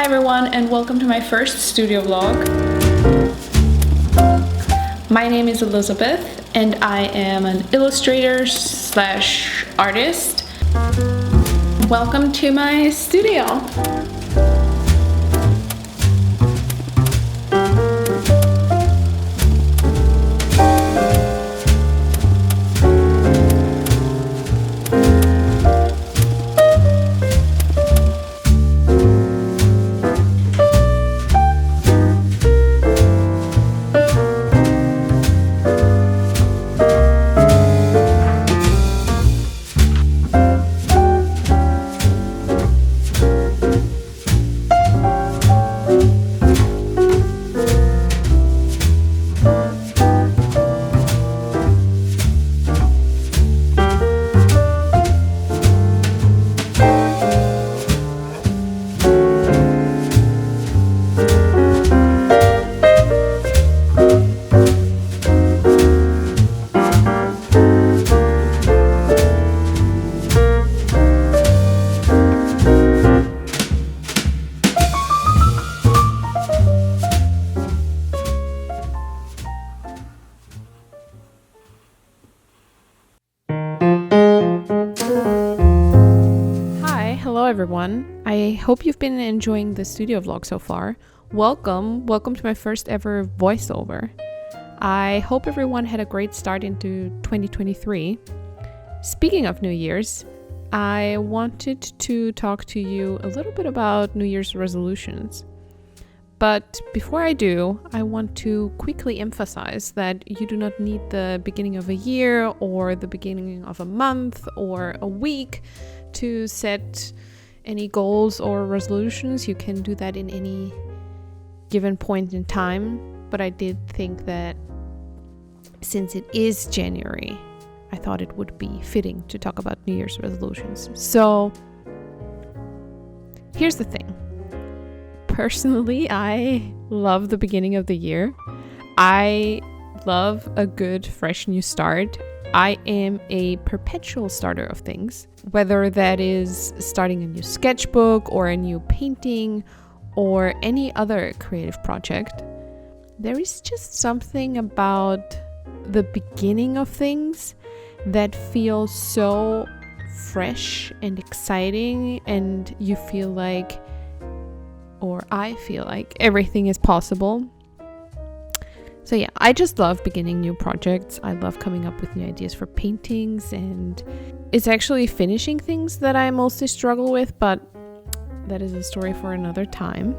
everyone, and welcome to my first studio vlog. My name is Elizabeth and I am an illustrator slash artist. Welcome to my studio. Hello everyone, I hope you've been enjoying the studio vlog so far. Welcome to my first ever voiceover. I hope everyone had a great start into 2023. Speaking of New Year's, I wanted to talk to you a little bit about New Year's resolutions. But before I do, I want to quickly emphasize that you do not need the beginning of a year or the beginning of a month or a week to set any goals or resolutions. You can do that in any given point in time. But I did think that since it is January, I thought it would be fitting to talk about New Year's resolutions. So here's the thing. Personally, I love the beginning of the year. I love a good fresh new start. I am a perpetual starter of things, whether that is starting a new sketchbook or a new painting or any other creative project. There is just something about the beginning of things that feels so fresh and exciting, and you feel like, or I feel like, everything is possible. So yeah, I just love beginning new projects. I love coming up with new ideas for paintings, and it's actually finishing things that I mostly struggle with, but that is a story for another time.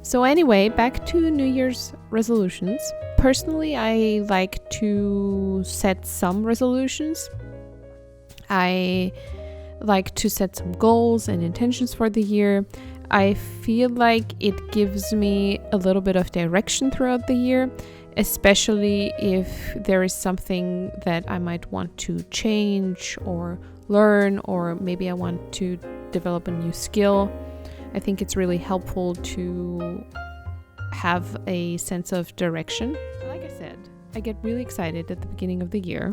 So anyway, back to New Year's resolutions. Personally, I like to set some resolutions. I like to set some goals and intentions for the year. I feel like it gives me a little bit of direction throughout the year, especially if there is something that I might want to change or learn, or maybe I want to develop a new skill. I think it's really helpful to have a sense of direction. Like I said, I get really excited at the beginning of the year.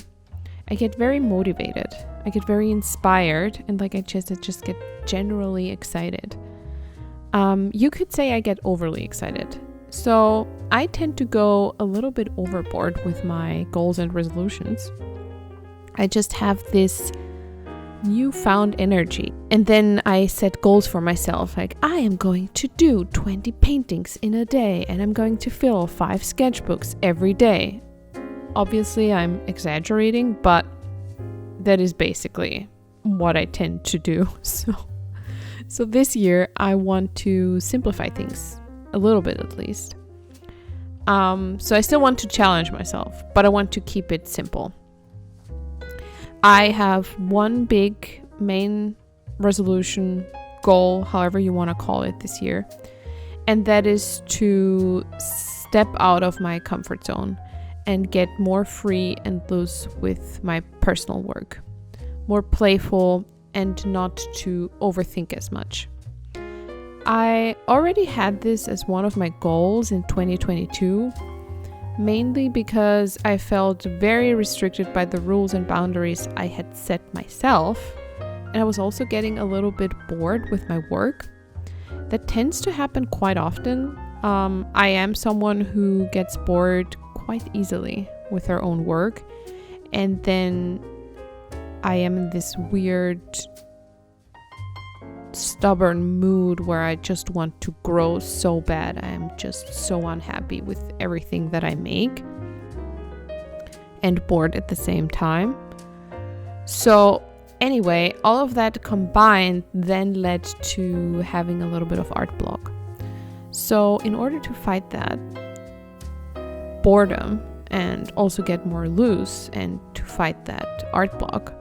I get very motivated. I get very inspired, and I just get generally excited. You could say I get overly excited. So I tend to go a little bit overboard with my goals and resolutions. I just have this newfound energy. And then I set goals for myself, like I am going to do 20 paintings in a day, and I'm going to fill 5 sketchbooks every day. Obviously, I'm exaggerating, but that is basically what I tend to do. So this year, I want to simplify things a little bit at least. So I still want to challenge myself, but I want to keep it simple. I have one big main resolution, goal, however you want to call it, this year, and that is to step out of my comfort zone and get more free and loose with my personal work, more playful, and not to overthink as much. I already had this as one of my goals in 2022, mainly because I felt very restricted by the rules and boundaries I had set myself, and I was also getting a little bit bored with my work. That tends to happen quite often. I am someone who gets bored quite easily with her own work, and then I am in this weird stubborn mood where I just want to grow so bad. I am just so unhappy with everything that I make and bored at the same time. So anyway, all of that combined then led to having a little bit of art block. So in order to fight that boredom and also get more loose and to fight that art block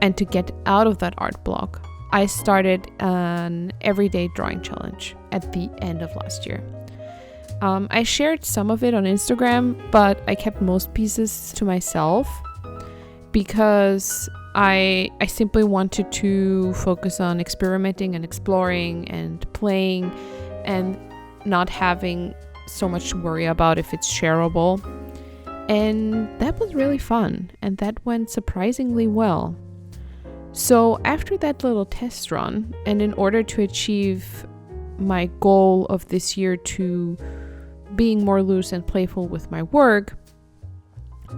and to get out of that art block, I started an everyday drawing challenge at the end of last year. I shared some of it on Instagram, but I kept most pieces to myself because I simply wanted to focus on experimenting and exploring and playing and not having so much to worry about if it's shareable. And that was really fun, and that went surprisingly well. So after that little test run, and in order to achieve my goal of this year to being more loose and playful with my work,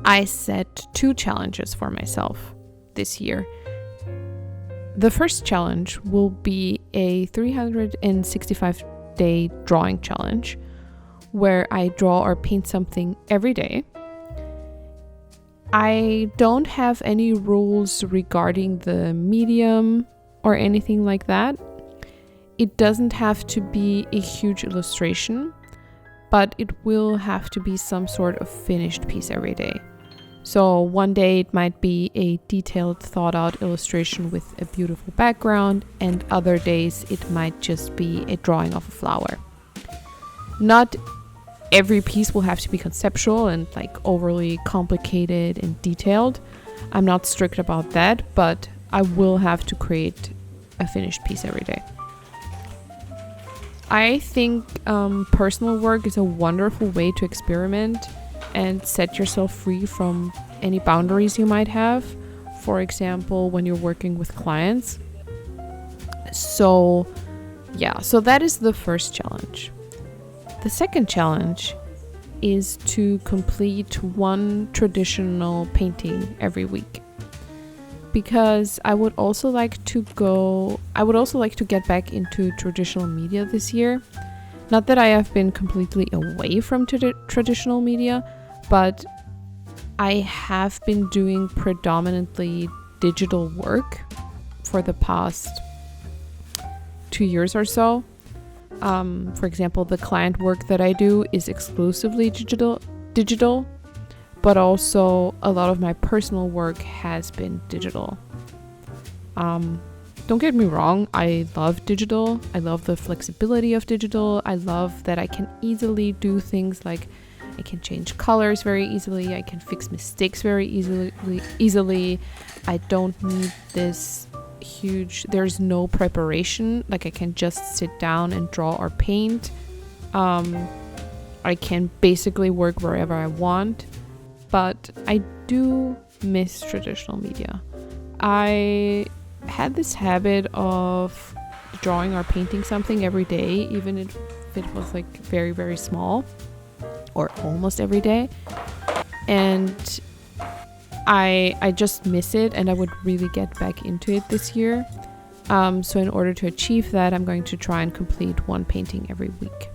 I set 2 challenges for myself this year. The first challenge will be a 365-day drawing challenge where I draw or paint something every day. I don't have any rules regarding the medium or anything like that. It doesn't have to be a huge illustration, but it will have to be some sort of finished piece every day. So one day it might be a detailed, thought out illustration with a beautiful background, and other days it might just be a drawing of a flower. Not every piece will have to be conceptual and like overly complicated and detailed. I'm not strict about that, but I will have to create a finished piece every day. I think personal work is a wonderful way to experiment and set yourself free from any boundaries you might have. For example, when you're working with clients. So that is the first challenge. The second challenge is to complete one traditional painting every week, because I would also like to get back into traditional media this year. Not that I have been completely away from traditional media, but I have been doing predominantly digital work for the past 2 years or so. For example, the client work that I do is exclusively digital, but also a lot of my personal work has been digital. Don't get me wrong, I love digital. I love the flexibility of digital. I love that I can easily do things like I can change colors very easily. I can fix mistakes very easily. I don't need this there's no preparation. Like I can just sit down and draw or paint. I can basically work wherever I want, but I do miss traditional media. I had this habit of drawing or painting something every day, even if it was like very, very small, or almost every day. And I just miss it, and I would really get back into it this year. So in order to achieve that, I'm going to try and complete one painting every week.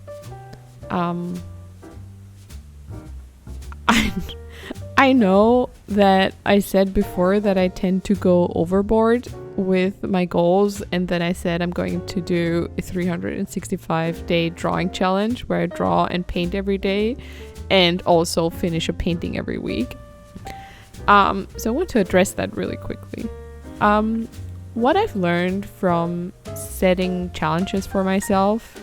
I know that I said before that I tend to go overboard with my goals, and then I said I'm going to do a 365-day drawing challenge where I draw and paint every day and also finish a painting every week. So I want to address that really quickly. What I've learned from setting challenges for myself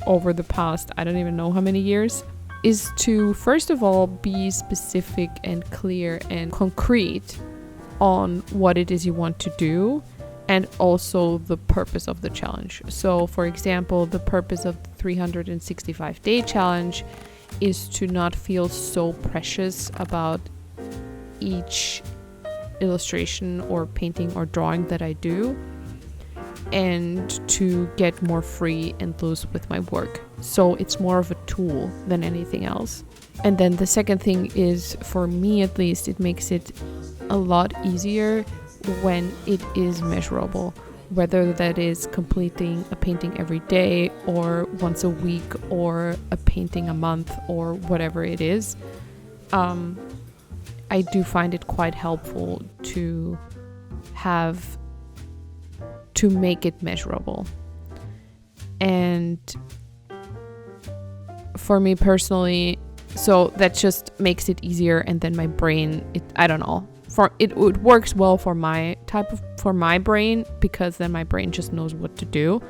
over the past, I don't even know how many years, is to first of all be specific and clear and concrete on what it is you want to do, and also the purpose of the challenge. So for example, the purpose of the 365-day challenge is to not feel so precious about each illustration or painting or drawing that I do, and to get more free and loose with my work. So it's more of a tool than anything else. And then the second thing is, for me at least, it makes it a lot easier when it is measurable, whether that is completing a painting every day or once a week or a painting a month or whatever it is. I do find it quite helpful to make it measurable. And for me personally, so that just makes it easier, and then my brain, it works well for my brain, because then my brain just knows what to do.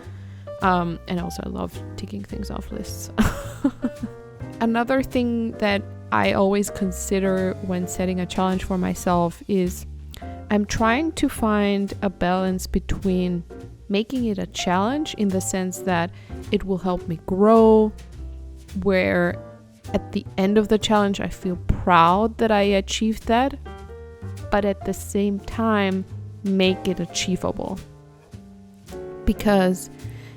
And also I love ticking things off lists. Another thing that I always consider when setting a challenge for myself is I'm trying to find a balance between making it a challenge in the sense that it will help me grow, where at the end of the challenge I feel proud that I achieved that, but at the same time make it achievable. Because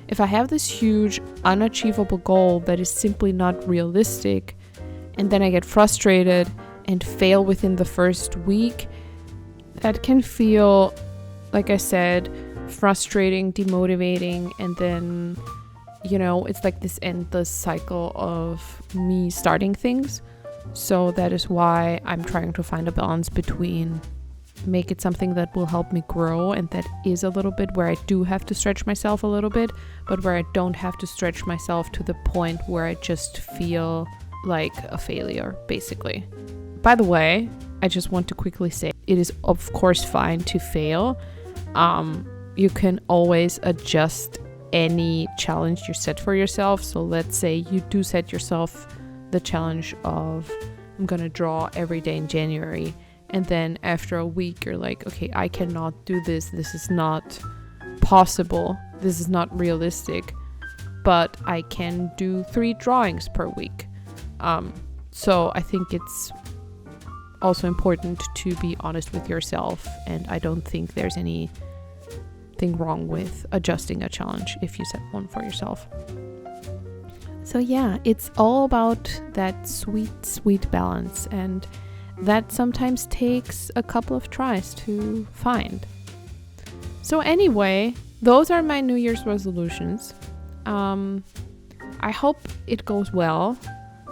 if I have this huge unachievable goal that is simply not realistic, and then I get frustrated and fail within the first week, that can feel, like I said, frustrating, demotivating, and then, it's like this endless cycle of me starting things. So that is why I'm trying to find a balance between make it something that will help me grow, and that is a little bit where I do have to stretch myself a little bit, but where I don't have to stretch myself to the point where I just feel like a failure, basically. By the way, I just want to quickly say it is of course fine to fail. You can always adjust any challenge you set for yourself. So let's say you do set yourself the challenge of I'm gonna draw every day in January, and then after a week you're like, okay, I cannot do this is not possible, this is not realistic, but I can do 3 drawings per week. So I think it's also important to be honest with yourself, and I don't think there's anything wrong with adjusting a challenge if you set one for yourself. So yeah, it's all about that sweet balance, and that sometimes takes a couple of tries to find. So anyway, those are my New Year's resolutions. I hope it goes well.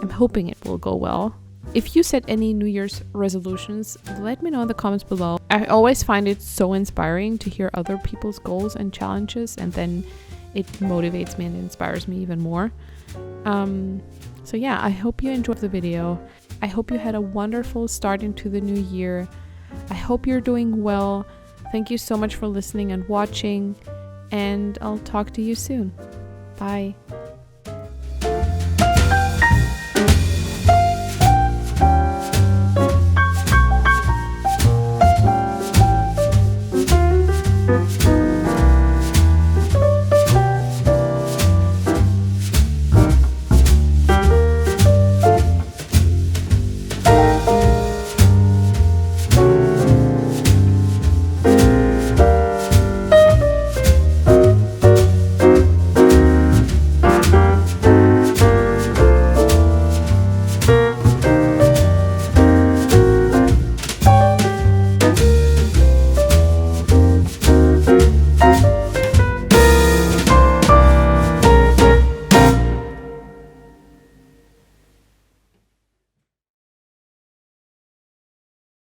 I'm hoping it will go well. If you set any New Year's resolutions, let me know in the comments below. I always find it so inspiring to hear other people's goals and challenges, and then it motivates me and inspires me even more. So yeah, I hope you enjoyed the video. I hope you had a wonderful start into the new year. I hope you're doing well. Thank you so much for listening and watching, and I'll talk to you soon. Bye.